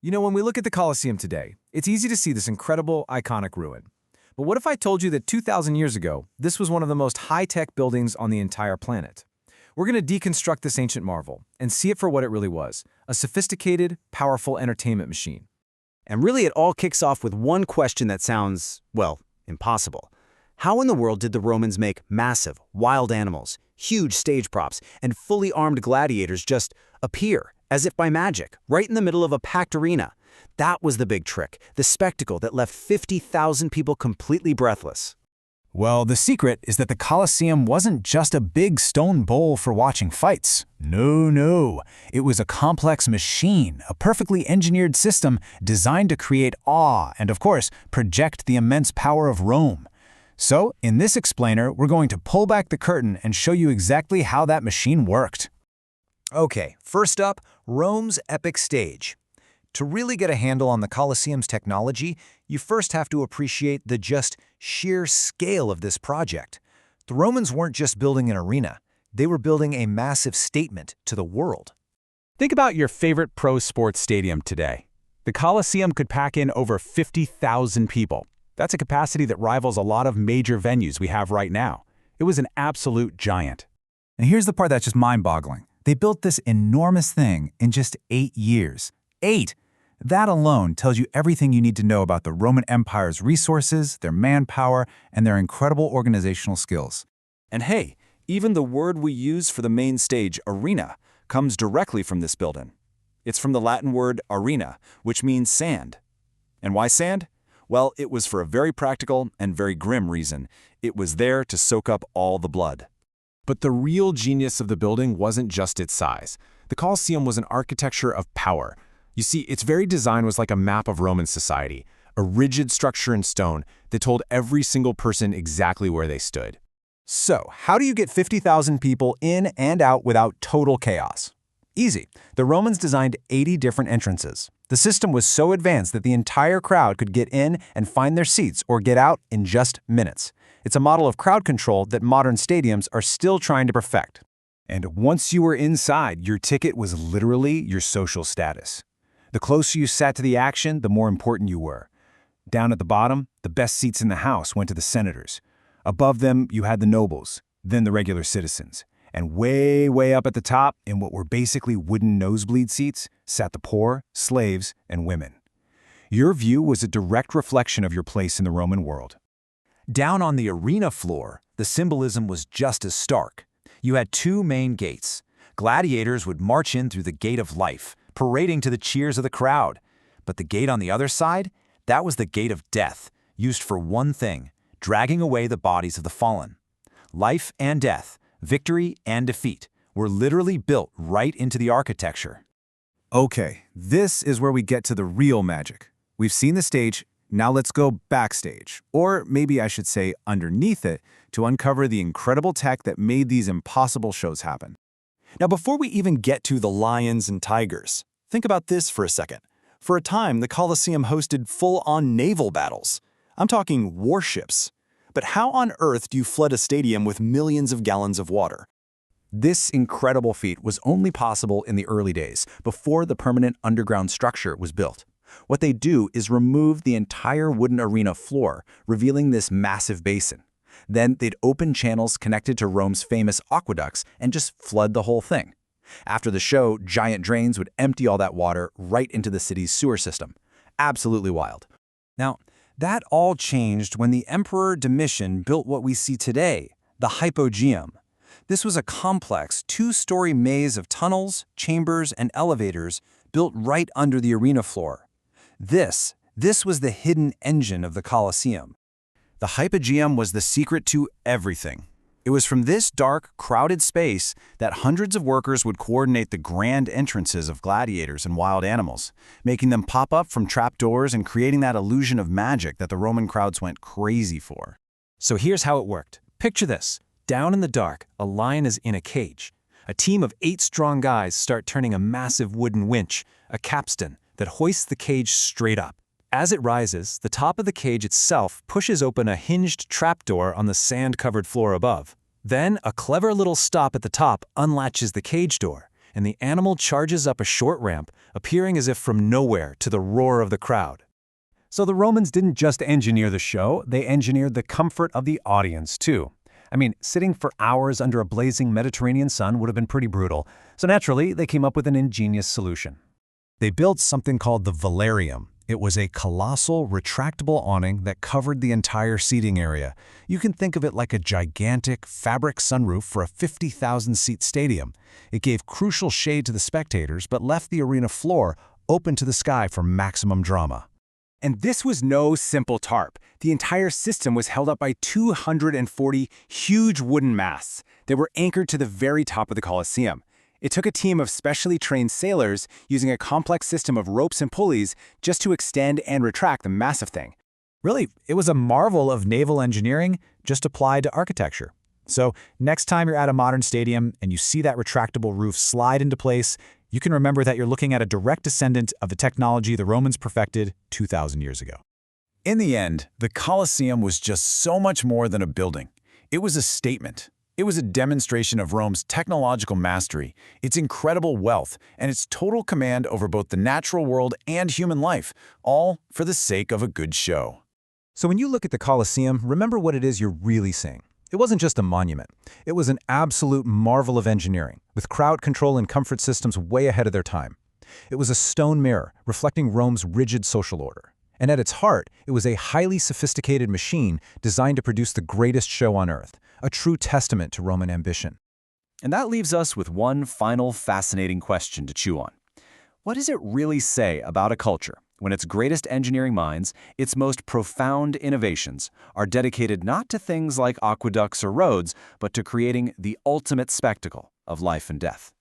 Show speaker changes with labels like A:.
A: You know, when we look at the Colosseum today, it's easy to see this incredible, iconic ruin. But what if I told you that 2,000 years ago, this was one of the most high-tech buildings on the entire planet? We're going to deconstruct this ancient marvel and see it for what it really was, a sophisticated, powerful entertainment machine.
B: And really it all kicks off with one question that sounds, well, impossible. How in the world did the Romans make massive, wild animals, huge stage props, and fully armed gladiators just appear, as if by magic, right in the middle of a packed arena? That was the big trick, the spectacle that left 50,000 people completely breathless.
C: Well, the secret is that the Colosseum wasn't just a big stone bowl for watching fights. No. It was a complex machine, a perfectly engineered system designed to create awe and, of course, project the immense power of Rome. So, in this explainer, we're going to pull back the curtain and show you exactly how that machine worked.
D: Okay, first up, Rome's epic stage. To really get a handle on the Colosseum's technology, you first have to appreciate the just sheer scale of this project. The Romans weren't just building an arena, they were building a massive statement to the world.
E: Think about your favorite pro sports stadium today. The Colosseum could pack in over 50,000 people. That's a capacity that rivals a lot of major venues we have right now. It was an absolute giant.
C: And here's the part that's just mind-boggling. They built this enormous thing in just 8 years. 8! That alone tells you everything you need to know about the Roman Empire's resources, their manpower, and their incredible organizational skills.
F: And hey, even the word we use for the main stage, arena, comes directly from this building. It's from the Latin word arena, which means sand. And why sand? Well, it was for a very practical and very grim reason. It was there to soak up all the blood.
A: But the real genius of the building wasn't just its size. The Colosseum was an architecture of power. You see, its very design was like a map of Roman society, a rigid structure in stone that told every single person exactly where they stood.
D: So, how do you get 50,000 people in and out without total chaos? Easy. The Romans designed 80 different entrances. The system was so advanced that the entire crowd could get in and find their seats or get out in just minutes. It's a model of crowd control that modern stadiums are still trying to perfect.
C: And once you were inside, your ticket was literally your social status. The closer you sat to the action, the more important you were. Down at the bottom, the best seats in the house went to the senators. Above them, you had the nobles, then the regular citizens. And way up at the top, in what were basically wooden nosebleed seats, sat the poor, slaves, and women. Your view was a direct reflection of your place in the Roman world.
D: Down on the arena floor, the symbolism was just as stark. You had two main gates. Gladiators would march in through the gate of life, parading to the cheers of the crowd. But the gate on the other side, that was the gate of death, used for one thing, dragging away the bodies of the fallen. Life and death, victory and defeat, were literally built right into the architecture.
C: Okay, this is where we get to the real magic. We've seen the stage, now let's go backstage, or maybe I should say underneath it, to uncover the incredible tech that made these impossible shows happen.
F: Now, before we even get to the lions and tigers, think about this for a second. For a time, the Colosseum hosted full-on naval battles. I'm talking warships. But how on earth do you flood a stadium with millions of gallons of water?
D: This incredible feat was only possible in the early days, before the permanent underground structure was built. What they do is remove the entire wooden arena floor, revealing this massive basin. Then they'd open channels connected to Rome's famous aqueducts and just flood the whole thing. After the show, giant drains would empty all that water right into the city's sewer system. Absolutely wild. Now, that all changed when the Emperor Domitian built what we see today, the Hypogeum. This was a complex, two-story maze of tunnels, chambers, and elevators built right under the arena floor. This was the hidden engine of the Colosseum.
C: The Hypogeum was the secret to everything. It was from this dark, crowded space that hundreds of workers would coordinate the grand entrances of gladiators and wild animals, making them pop up from trapdoors and creating that illusion of magic that the Roman crowds went crazy for.
A: So here's how it worked. Picture this. Down in the dark, a lion is in a cage. A team of 8 strong guys start turning a massive wooden winch, a capstan, that hoists the cage straight up. As it rises, the top of the cage itself pushes open a hinged trapdoor on the sand-covered floor above. Then, a clever little stop at the top unlatches the cage door, and the animal charges up a short ramp, appearing as if from nowhere to the roar of the crowd.
C: So the Romans didn't just engineer the show, they engineered the comfort of the audience too. I mean, sitting for hours under a blazing Mediterranean sun would have been pretty brutal, so naturally they came up with an ingenious solution.
E: They built something called the velarium. It was a colossal, retractable awning that covered the entire seating area. You can think of it like a gigantic, fabric sunroof for a 50,000-seat stadium. It gave crucial shade to the spectators, but left the arena floor open to the sky for maximum drama.
G: And this was no simple tarp. The entire system was held up by 240 huge wooden masts that were anchored to the very top of the Colosseum. It took a team of specially trained sailors using a complex system of ropes and pulleys just to extend and retract the massive thing.
E: Really, it was a marvel of naval engineering just applied to architecture. So next time you're at a modern stadium and you see that retractable roof slide into place, you can remember that you're looking at a direct descendant of the technology the Romans perfected 2,000 years ago.
D: In the end, the Colosseum was just so much more than a building. It was a statement. It was a demonstration of Rome's technological mastery, its incredible wealth, and its total command over both the natural world and human life, all for the sake of a good show.
E: So when you look at the Colosseum, remember what it is you're really seeing. It wasn't just a monument. It was an absolute marvel of engineering, with crowd control and comfort systems way ahead of their time. It was a stone mirror reflecting Rome's rigid social order. And at its heart, it was a highly sophisticated machine designed to produce the greatest show on earth, a true testament to Roman ambition.
F: And that leaves us with one final fascinating question to chew on. What does it really say about a culture when its greatest engineering minds, its most profound innovations, are dedicated not to things like aqueducts or roads, but to creating the ultimate spectacle of life and death?